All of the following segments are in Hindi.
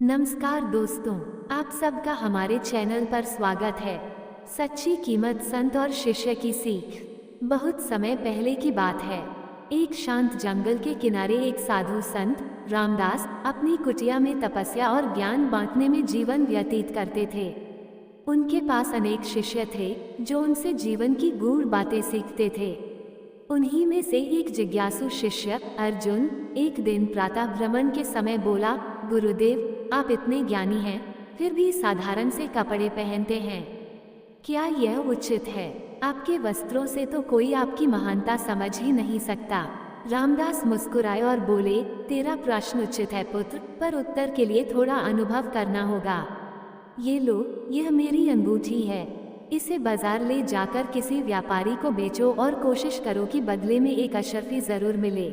नमस्कार दोस्तों, आप सबका हमारे चैनल पर स्वागत है। सच्ची कीमत, संत और शिष्य की सीख। बहुत समय पहले की बात है। एक शांत जंगल के किनारे एक साधु संत रामदास अपनी कुटिया में तपस्या और ज्ञान बांटने में जीवन व्यतीत करते थे। उनके पास अनेक शिष्य थे जो उनसे जीवन की गूढ़ बातें सीखते थे। उन्हीं में से एक जिज्ञासु शिष्य अर्जुन एक दिन प्रातः भ्रमण के समय बोला, गुरुदेव, आप इतने ज्ञानी हैं, फिर भी साधारण से कपड़े पहनते हैं। क्या यह उचित है? आपके वस्त्रों से तो कोई आपकी महानता समझ ही नहीं सकता। रामदास मुस्कुराए और बोले, तेरा प्रश्न उचित है पुत्र, पर उत्तर के लिए थोड़ा अनुभव करना होगा। ये लो, यह मेरी अंगूठी है। इसे बाजार ले जाकर किसी व्यापारी को बेचो और कोशिश करो कि बदले में एक अशर्फी जरूर मिले।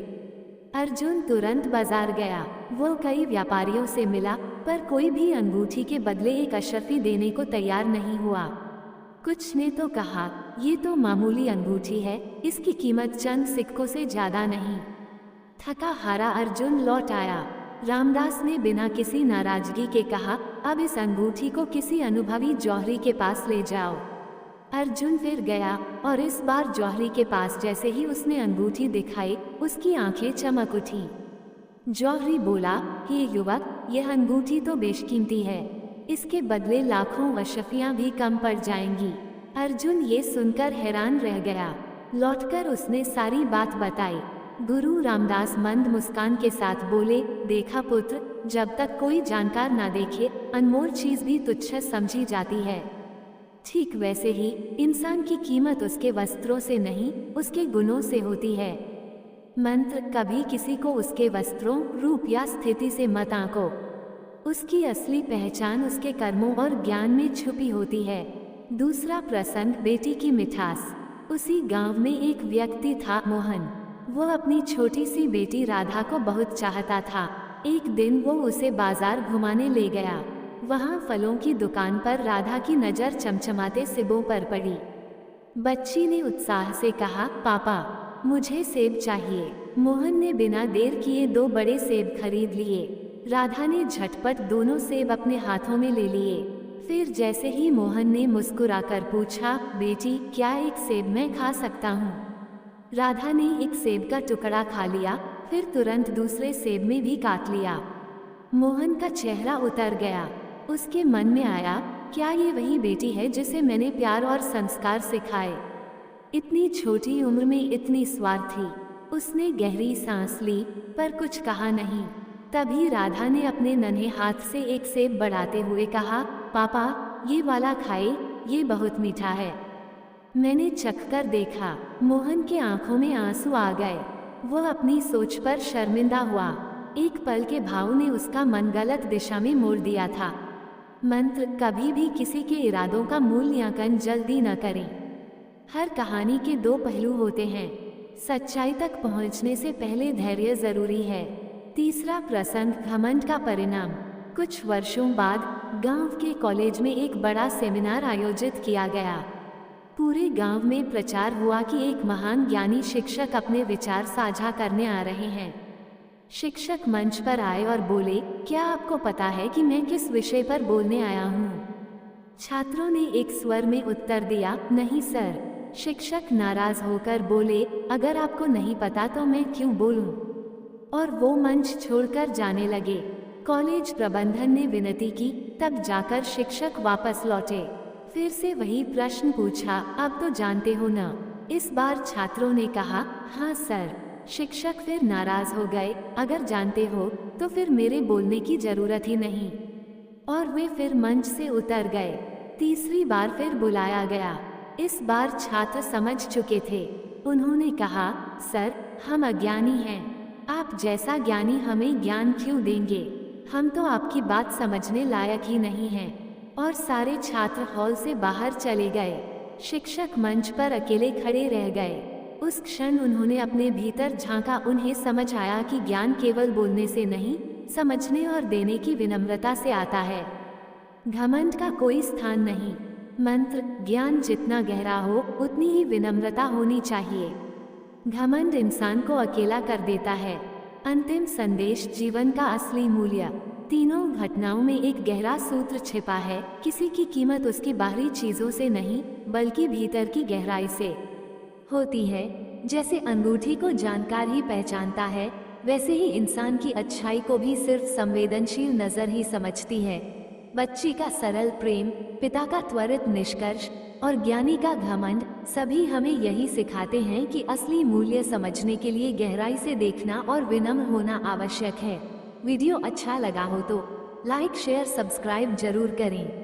अर्जुन तुरंत बाजार गया। वो कई व्यापारियों से मिला, पर कोई भी अंगूठी के बदले एक अशर्फी देने को तैयार नहीं हुआ। कुछ ने तो कहा, ये तो मामूली अंगूठी है, इसकी कीमत चंद सिक्कों से ज्यादा नहीं। थका हारा अर्जुन लौट आया। रामदास ने बिना किसी नाराजगी के कहा, अब इस अंगूठी को किसी अनुभवी जौहरी के पास ले जाओ। अर्जुन फिर गया और इस बार जौहरी के पास जैसे ही उसने अंगूठी दिखाई, उसकी आंखें चमक उठी। जौहरी बोला, हे युवक, यह अंगूठी तो बेशकीमती है, इसके बदले लाखों अशर्फियां भी कम पड़ जाएंगी। अर्जुन ये सुनकर हैरान रह गया। लौटकर उसने सारी बात बताई। गुरु रामदास मंद मुस्कान के साथ बोले, देखा पुत्र, जब तक कोई जानकार ना देखे, अनमोल चीज भी तुच्छ समझी जाती है। ठीक वैसे ही इंसान की कीमत उसके वस्त्रों से नहीं, उसके गुणों से होती है। मंत्र, कभी किसी को उसके वस्त्रों, रूप या स्थिति से मत आंको। उसकी असली पहचान उसके कर्मों और ज्ञान में छुपी होती है। दूसरा प्रसंग, बेटी की मिठास। उसी गांव में एक व्यक्ति था, मोहन। वो अपनी छोटी सी बेटी राधा को बहुत चाहता था। एक दिन वो उसे बाजार घुमाने ले गया। वहाँ फलों की दुकान पर राधा की नज़र चमचमाते सेबों पर पड़ी। बच्ची ने उत्साह से कहा, पापा, मुझे सेब चाहिए। मोहन ने बिना देर किए 2 बड़े सेब खरीद लिए। राधा ने झटपट दोनों सेब अपने हाथों में ले लिए। फिर जैसे ही मोहन ने मुस्कुराकर पूछा, बेटी, क्या एक सेब मैं खा सकता हूँ? राधा ने एक सेब का टुकड़ा खा लिया, फिर तुरंत दूसरे सेब में भी काट लिया। मोहन का चेहरा उतर गया। उसके मन में आया, क्या ये वही बेटी है जिसे मैंने प्यार और संस्कार सिखाए? इतनी छोटी उम्र में इतनी स्वार्थी। उसने गहरी सांस ली, पर कुछ कहा नहीं। तभी राधा ने अपने नन्हे हाथ से एक सेब बढ़ाते हुए कहा, पापा, ये वाला खाए, ये बहुत मीठा है। मैंने चखकर देखा। मोहन के आंखों में आंसू आ गए। वह अपनी सोच पर शर्मिंदा हुआ। एक पल के भाव ने उसका मन गलत दिशा में मोड़ दिया था। मंत्र, कभी भी किसी के इरादों का मूल्यांकन जल्दी न करें। हर कहानी के 2 पहलू होते हैं। सच्चाई तक पहुंचने से पहले धैर्य जरूरी है। तीसरा प्रसंग, घमंड का परिणाम। कुछ वर्षों बाद गांव के कॉलेज में एक बड़ा सेमिनार आयोजित किया गया। पूरे गांव में प्रचार हुआ कि एक महान ज्ञानी शिक्षक अपने विचार साझा करने आ रहे हैं। शिक्षक मंच पर आए और बोले, क्या आपको पता है कि मैं किस विषय पर बोलने आया हूँ? छात्रों ने एक स्वर में उत्तर दिया, नहीं सर। शिक्षक नाराज होकर बोले, अगर आपको नहीं पता तो मैं क्यों बोलूं? और वो मंच छोड़कर जाने लगे। कॉलेज प्रबंधन ने विनती की, तब जाकर शिक्षक वापस लौटे। फिर से वही प्रश्न पूछा, अब तो जानते हो ना? इस बार छात्रों ने कहा, हाँ सर। शिक्षक फिर नाराज हो गए, अगर जानते हो तो फिर मेरे बोलने की जरूरत ही नहीं। और वे फिर मंच से उतर गए। तीसरी बार फिर बुलाया गया। इस बार छात्र समझ चुके थे। उन्होंने कहा, सर, हम अज्ञानी हैं। आप जैसा ज्ञानी हमें ज्ञान क्यों देंगे? हम तो आपकी बात समझने लायक ही नहीं हैं। और सारे छात्र हॉल से बाहर चले गए। शिक्षक मंच पर अकेले खड़े रह गए। उस क्षण उन्होंने अपने भीतर झांका। उन्हें समझ आया कि ज्ञान केवल बोलने से नहीं, समझने और देने की विनम्रता से आता है। घमंड का कोई स्थान नहीं। मंत्र, ज्ञान जितना गहरा हो उतनी ही विनम्रता होनी चाहिए। घमंड इंसान को अकेला कर देता है। अंतिम संदेश, जीवन का असली मूल्य। तीनों घटनाओं में एक गहरा सूत्र छिपा है। किसी की कीमत उसकी बाहरी चीजों से नहीं बल्कि भीतर की गहराई से होती है। जैसे अंगूठी को जानकार ही पहचानता है, वैसे ही इंसान की अच्छाई को भी सिर्फ संवेदनशील नजर ही समझती है। बच्ची का सरल प्रेम, पिता का त्वरित निष्कर्ष और ज्ञानी का घमंड सभी हमें यही सिखाते हैं कि असली मूल्य समझने के लिए गहराई से देखना और विनम्र होना आवश्यक है। वीडियो अच्छा लगा हो तो लाइक शेयर सब्सक्राइब जरूर करें।